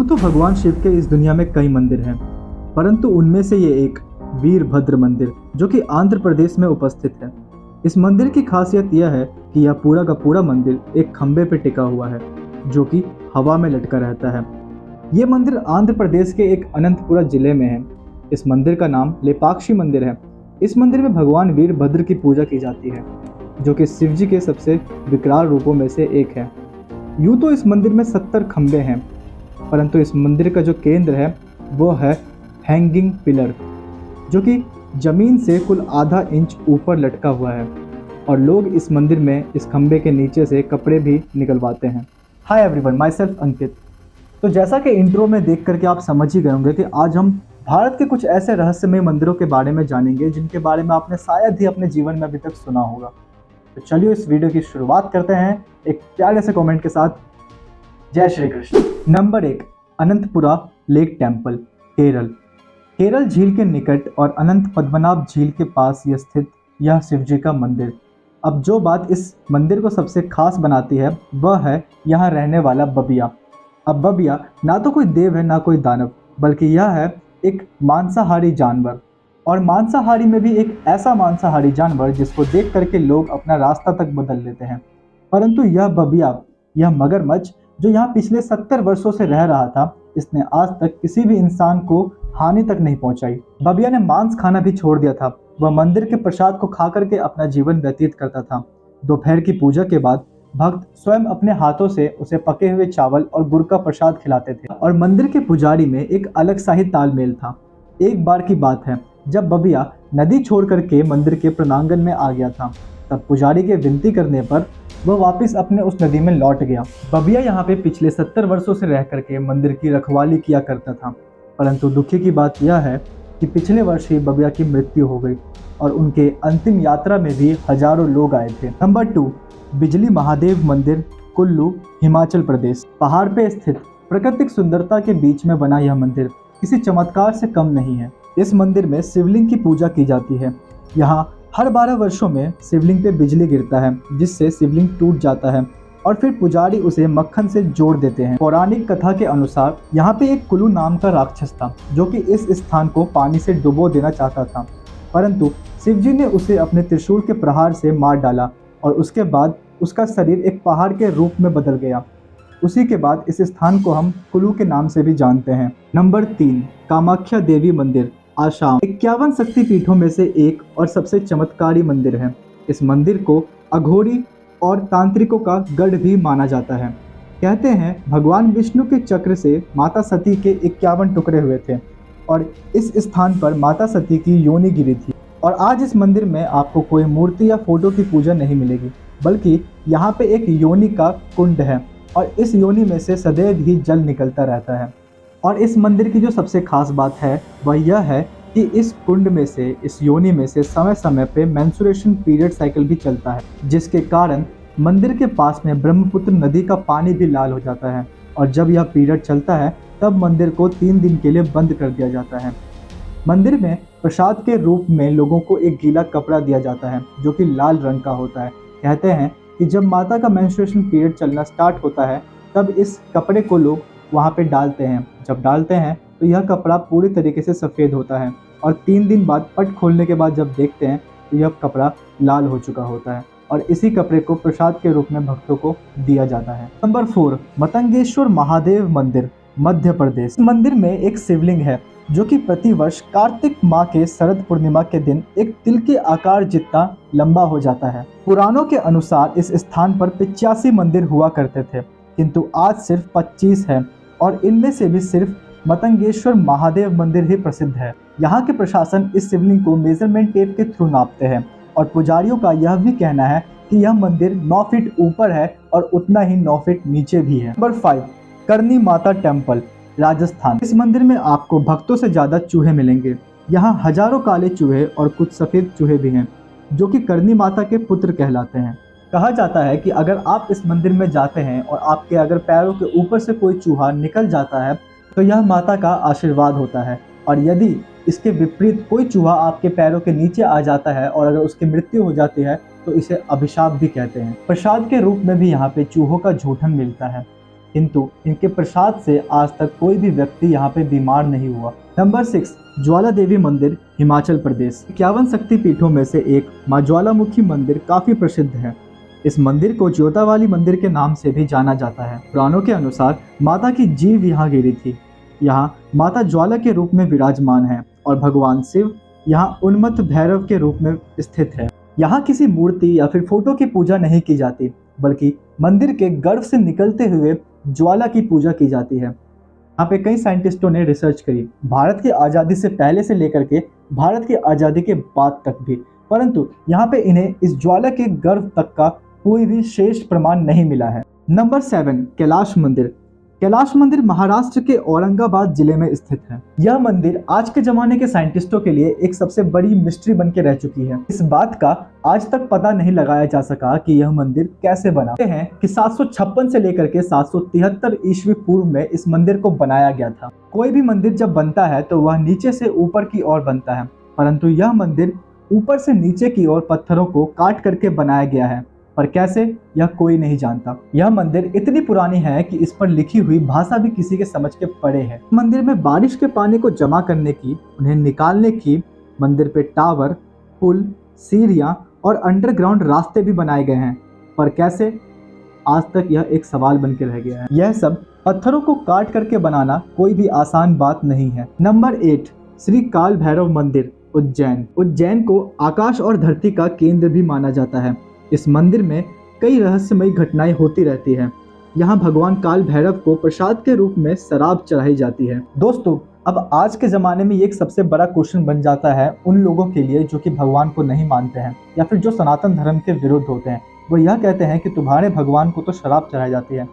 तो भगवान शिव के इस दुनिया में कई मंदिर हैं, परंतु उनमें से ये एक वीरभद्र मंदिर जो कि आंध्र प्रदेश में उपस्थित है। इस मंदिर की खासियत यह है कि यह पूरा का पूरा मंदिर एक खंबे पर टिका हुआ है जो कि हवा में लटका रहता है। ये मंदिर आंध्र प्रदेश के एक अनंतपुरा जिले में है। इस मंदिर का नाम लेपाक्षी मंदिर है। इस मंदिर में भगवान वीरभद्र की पूजा की जाती है जो कि शिव जी के सबसे विकराल रूपों में से एक है। यूँ तो इस मंदिर में 70 खंबे हैं, परंतु इस मंदिर का जो केंद्र है वो है हैंगिंग पिलर, जो कि जमीन से कुल आधा इंच ऊपर लटका हुआ है और लोग इस मंदिर में इस खंबे के नीचे से कपड़े भी निकलवाते हैं। हाय एवरीवन, माई सेल्फ अंकित। तो जैसा कि इंट्रो में देख करके आप समझ ही गए होंगे कि आज हम भारत के कुछ ऐसे रहस्यमय मंदिरों के बारे में जानेंगे जिनके बारे में आपने शायद ही अपने जीवन में अभी तक सुना होगा। तो चलिए इस वीडियो की शुरुआत करते हैं एक प्यारे से कमेंट के साथ। जय Shri Krishna. Number 1, Ananthapura lake temple, Kerala. Kerala झील के निकट और अनंत पद्मनाभ झील के पास यह स्थित यह शिव जी का मंदिर। अब जो बात इस मंदिर को सबसे खास बनाती है वह है यहाँ रहने वाला बबिया। अब बबिया ना तो कोई देव है ना कोई दानव, बल्कि यह है एक मांसाहारी जानवर। और मांसाहारी में भी एक ऐसा मांसाहारी जानवर जिसको देख करके लोग अपना रास्ता तक बदल लेते हैं। परंतु यह बबिया, यह मगरमच्छ जो यहाँ पिछले 70 वर्षों से रह रहा था, इसने आज तक किसी भी इंसान को हानि तक नहीं पहुंचाई। बबिया ने मांस खाना भी छोड़ दिया था। वह मंदिर के प्रसाद को खा करके अपना जीवन व्यतीत करता था। दोपहर की पूजा के बाद भक्त स्वयं अपने हाथों से उसे पके हुए चावल और गुड़ का प्रसाद खिलाते थे और मंदिर के पुजारी में एक अलग सा ही तालमेल था। एक बार की बात है जब बबिया नदी छोड़ करके मंदिर के प्रांगण में आ गया था, तब पुजारी के विनती करने पर वह वापस अपने उस नदी में लौट गया। बबिया यहाँ पे पिछले 70 वर्षों से रह करके मंदिर की रखवाली किया करता था, परंतु दुखी की बात यह है कि पिछले वर्ष ही बबिया की मृत्यु हो गई और उनके अंतिम यात्रा में भी हजारों लोग आए थे। नंबर 2, बिजली महादेव मंदिर, कुल्लू, हिमाचल प्रदेश। पहाड़ पे स्थित प्राकृतिक सुंदरता के बीच में बना यह मंदिर किसी चमत्कार से कम नहीं है। इस मंदिर में शिवलिंग की पूजा की जाती है। यहाँ हर 12 वर्षों में शिवलिंग पे बिजली गिरता है जिससे शिवलिंग टूट जाता है और फिर पुजारी उसे मक्खन से जोड़ देते हैं। पौराणिक कथा के अनुसार यहाँ पे एक कुल्लू नाम का राक्षस था जो कि इस स्थान को पानी से डुबो देना चाहता था, परंतु शिवजी ने उसे अपने त्रिशूल के प्रहार से मार डाला और उसके बाद उसका शरीर एक पहाड़ के रूप में बदल गया। उसी के बाद इस स्थान को हम कुल्लू के नाम से भी जानते हैं। नंबर 3, कामाख्या देवी मंदिर, आसाम। 51 शक्तिपीठों में से एक और सबसे चमत्कारी मंदिर है। इस मंदिर को अघोरी और तांत्रिकों का गढ़ भी माना जाता है। कहते हैं भगवान विष्णु के चक्र से माता सती के 51 टुकड़े हुए थे और इस स्थान पर माता सती की योनि गिरी थी। और आज इस मंदिर में आपको कोई मूर्ति या फोटो की पूजा नहीं मिलेगी, बल्कि यहाँ पे एक योनि का कुंड है और इस योनि में से सदैव ही जल निकलता रहता है। और इस मंदिर की जो सबसे खास बात है वह यह है कि इस कुंड में से, इस योनि में से समय समय पे मेंस्ट्रुएशन पीरियड साइकिल भी चलता है, जिसके कारण मंदिर के पास में ब्रह्मपुत्र नदी का पानी भी लाल हो जाता है और जब यह पीरियड चलता है तब मंदिर को 3 दिन के लिए बंद कर दिया जाता है। मंदिर में प्रसाद के रूप में लोगों को एक गीला कपड़ा दिया जाता है जो कि लाल रंग का होता है। कहते हैं कि जब माता का मेंस्ट्रुएशन पीरियड चलना स्टार्ट होता है तब इस कपड़े को लोग वहाँ पे डालते हैं। जब डालते हैं तो यह कपड़ा पूरी तरीके से सफ़ेद होता है और 3 दिन बाद पट खोलने के बाद जब देखते हैं तो यह कपड़ा लाल हो चुका होता है और इसी कपड़े को प्रसाद के रूप में भक्तों को दिया जाता है। नंबर 4, मतंगेश्वर महादेव मंदिर, मध्य प्रदेश। इस मंदिर में एक शिवलिंग है जो कि प्रतिवर्ष कार्तिक माह के शरद पूर्णिमा के दिन एक तिल के आकार जितना लंबा हो जाता है। पुराणों के अनुसार इस स्थान पर 85 मंदिर हुआ करते थे, किंतु आज सिर्फ 25 है और इनमें से भी सिर्फ मतंगेश्वर महादेव मंदिर ही प्रसिद्ध है। यहाँ के प्रशासन इस शिवलिंग को मेजरमेंट टेप के थ्रू नापते हैं और पुजारियों का यह भी कहना है कि यह मंदिर 9 फीट ऊपर है और उतना ही 9 फीट नीचे भी है। नंबर 5, करनी माता टेम्पल, राजस्थान। इस मंदिर में आपको भक्तों से ज़्यादा चूहे मिलेंगे। यहाँ हजारों काले चूहे और कुछ सफ़ेद चूहे भी हैं जो कि करनी माता के पुत्र कहलाते हैं। कहा जाता है कि अगर आप इस मंदिर में जाते हैं और आपके अगर पैरों के ऊपर से कोई चूहा निकल जाता है तो यह माता का आशीर्वाद होता है, और यदि इसके विपरीत कोई चूहा आपके पैरों के नीचे आ जाता है और अगर उसकी मृत्यु हो जाती है तो इसे अभिशाप भी कहते हैं। प्रसाद के रूप में भी यहाँ पे चूहों का झूठन मिलता है। किंतु इनके प्रसाद से आज तक कोई भी व्यक्ति यहाँ पे बीमार नहीं हुआ। नंबर 6, ज्वाला देवी मंदिर, हिमाचल प्रदेश। 51 शक्ति पीठों में से एक माँ ज्वालामुखी मंदिर काफी प्रसिद्ध है। इस मंदिर को ज्योतावाली मंदिर के नाम से भी जाना जाता है। पुराणों के अनुसार माता की जीव यहाँ गिरी थी। यहाँ माता ज्वाला के रूप में विराजमान है और भगवान शिव यहाँ उन्मत्त भैरव के रूप में स्थित है। यहाँ किसी मूर्ति या फिर फोटो की पूजा नहीं की जाती, बल्कि मंदिर के गर्भ से निकलते हुए ज्वाला की पूजा की जाती है। यहाँ पे कई साइंटिस्टों ने रिसर्च करी, भारत की आज़ादी से पहले से लेकर के भारत की आज़ादी के बाद तक भी, परंतु यहाँ पे इन्हें इस ज्वाला के गर्भ तक का कोई भी शेष प्रमाण नहीं मिला है। नंबर 7, कैलाश मंदिर। कैलाश मंदिर महाराष्ट्र के औरंगाबाद जिले में स्थित है। यह मंदिर आज के जमाने के साइंटिस्टों के लिए एक सबसे बड़ी मिस्ट्री बन के रह चुकी है। इस बात का आज तक पता नहीं लगाया जा सका कि यह मंदिर कैसे बना है कि 756 से लेकर के 773 ईस्वी पूर्व में इस मंदिर को बनाया गया था। कोई भी मंदिर जब बनता है तो वह नीचे से ऊपर की ओर बनता है, परंतु यह मंदिर ऊपर से नीचे की ओर पत्थरों को काट करके बनाया गया है, पर कैसे यह कोई नहीं जानता। यह मंदिर इतनी पुरानी है कि इस पर लिखी हुई भाषा भी किसी के समझ के परे है। मंदिर में बारिश के पानी को जमा करने की, उन्हें निकालने की, मंदिर पे टावर, पुल, सीढ़ियां और अंडरग्राउंड रास्ते भी बनाए गए हैं, पर कैसे, आज तक यह एक सवाल बन के रह गया है। यह सब पत्थरों को काट करके बनाना कोई भी आसान बात नहीं है। नंबर 8, श्री काल भैरव मंदिर, उज्जैन। उज्जैन को आकाश और धरती का केंद्र भी माना जाता है। इस मंदिर में कई रहस्यमयी घटनाएं होती रहती हैं। यहाँ भगवान काल भैरव को प्रसाद के रूप में शराब चढ़ाई जाती है। दोस्तों, अब आज के ज़माने में ये एक सबसे बड़ा क्वेश्चन बन जाता है उन लोगों के लिए जो कि भगवान को नहीं मानते हैं या फिर जो सनातन धर्म के विरुद्ध होते हैं। वो यह कहते हैं कि तुम्हारे भगवान को तो शराब चढ़ाई जाती है।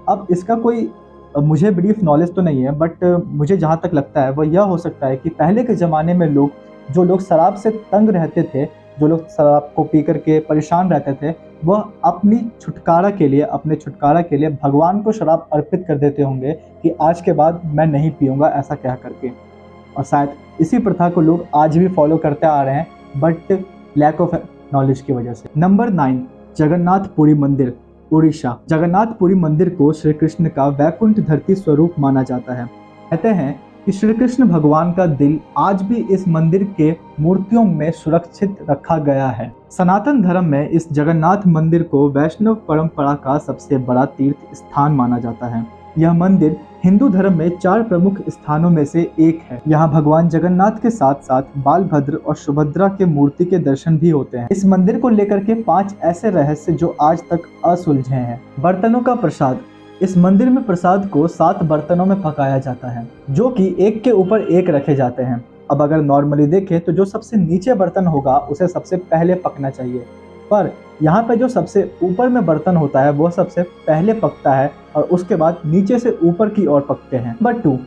अब इसका कोई मुझे ब्रीफ नॉलेज तो नहीं है, बट मुझे जहाँ तक लगता है वो यह हो सकता है कि पहले के ज़माने में जो लोग शराब से तंग रहते थे, जो लोग शराब को पी करके परेशान रहते थे, वह अपने छुटकारा के लिए भगवान को शराब अर्पित कर देते होंगे कि आज के बाद मैं नहीं पीऊँगा, ऐसा कह करके। और शायद इसी प्रथा को लोग आज भी फॉलो करते आ रहे हैं, बट लैक ऑफ नॉलेज की वजह से। नंबर 9, जगन्नाथपुरी मंदिर, उड़ीसा। जगन्नाथपुरी मंदिर को श्री कृष्ण का वैकुंठ धरती स्वरूप माना जाता है। कहते हैं कि श्री कृष्ण भगवान का दिल आज भी इस मंदिर के मूर्तियों में सुरक्षित रखा गया है। सनातन धर्म में इस जगन्नाथ मंदिर को वैष्णव परंपरा का सबसे बड़ा तीर्थ स्थान माना जाता है। यह मंदिर हिंदू धर्म में 4 प्रमुख स्थानों में से एक है। यहाँ भगवान जगन्नाथ के साथ साथ बालभद्र और सुभद्रा के मूर्ति के दर्शन भी होते हैं। इस मंदिर को लेकर के 5 ऐसे रहस्य जो आज तक असुलझे हैं। बर्तनों का प्रसाद। इस मंदिर में प्रसाद को 7 बर्तनों में पकाया जाता है, जो कि एक के ऊपर एक रखे जाते हैं। अब अगर नॉर्मली देखें तो जो सबसे नीचे बर्तन होगा उसे सबसे पहले पकना चाहिए, पर यहाँ पे जो सबसे ऊपर में बर्तन होता है वो सबसे पहले पकता है और उसके बाद नीचे से ऊपर की ओर पकते हैं। नंबर 2,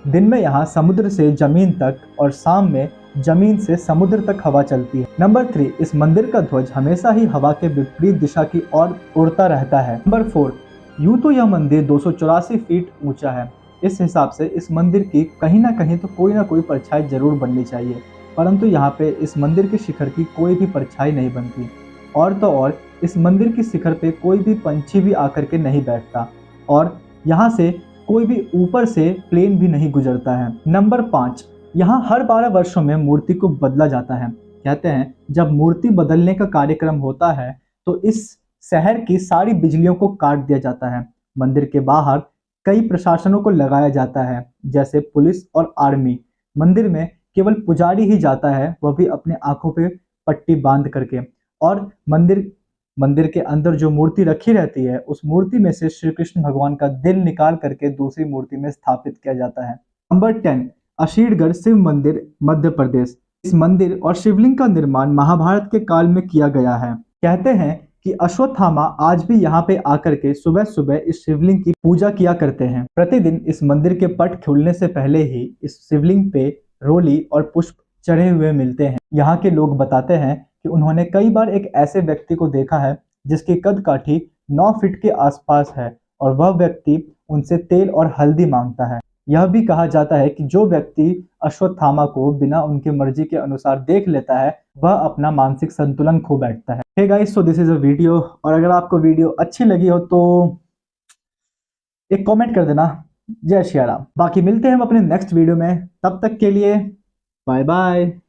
दिन में यहाँ समुद्र से जमीन तक और शाम में जमीन से समुद्र तक हवा चलती है। नंबर 3, इस मंदिर का ध्वज हमेशा ही हवा के विपरीत दिशा की ओर उड़ता रहता है। नंबर 4, यूं तो यह मंदिर 284 फीट ऊंचा है। इस हिसाब से इस मंदिर की कहीं ना कहीं तो कोई ना कोई परछाई जरूर बननी चाहिए, परंतु यहाँ पे इस मंदिर के शिखर की कोई भी परछाई नहीं बनती। और तो और इस मंदिर की शिखर पे कोई भी पंछी भी आकर के नहीं बैठता और यहाँ से कोई भी ऊपर से प्लेन भी नहीं गुजरता है। नंबर 5, यहाँ हर 12 वर्षों में मूर्ति को बदला जाता है। कहते हैं जब मूर्ति बदलने का कार्यक्रम होता है तो इस शहर की सारी बिजलियों को काट दिया जाता है। मंदिर के बाहर कई प्रशासनों को लगाया जाता है, जैसे पुलिस और आर्मी। मंदिर में केवल पुजारी ही जाता है, वह भी अपने आंखों पे पट्टी बांध करके। और मंदिर के अंदर जो मूर्ति रखी रहती है उस मूर्ति में से श्री कृष्ण भगवान का दिल निकाल करके दूसरी मूर्ति में स्थापित किया जाता है। नंबर 10, अशीरगढ़ शिव मंदिर, मध्य प्रदेश। इस मंदिर और शिवलिंग का निर्माण महाभारत के काल में किया गया है। कहते हैं कि अश्वत्थामा आज भी यहाँ पे आकर के सुबह सुबह इस शिवलिंग की पूजा किया करते हैं। प्रतिदिन इस मंदिर के पट खुलने से पहले ही इस शिवलिंग पे रोली और पुष्प चढ़े हुए मिलते हैं। यहाँ के लोग बताते हैं कि उन्होंने कई बार एक ऐसे व्यक्ति को देखा है जिसकी कद काठी 9 फीट के आसपास है और वह व्यक्ति उनसे तेल और हल्दी मांगता है। यह भी कहा जाता है कि जो व्यक्ति अश्वत्थामा को बिना उनके मर्जी के अनुसार देख लेता है वह अपना मानसिक संतुलन खो बैठता है। Hey guys, so this is a video, और अगर आपको वीडियो अच्छी लगी हो तो एक कमेंट कर देना। जय श्री राम। बाकी मिलते हैं हम अपने नेक्स्ट वीडियो में, तब तक के लिए बाय बाय।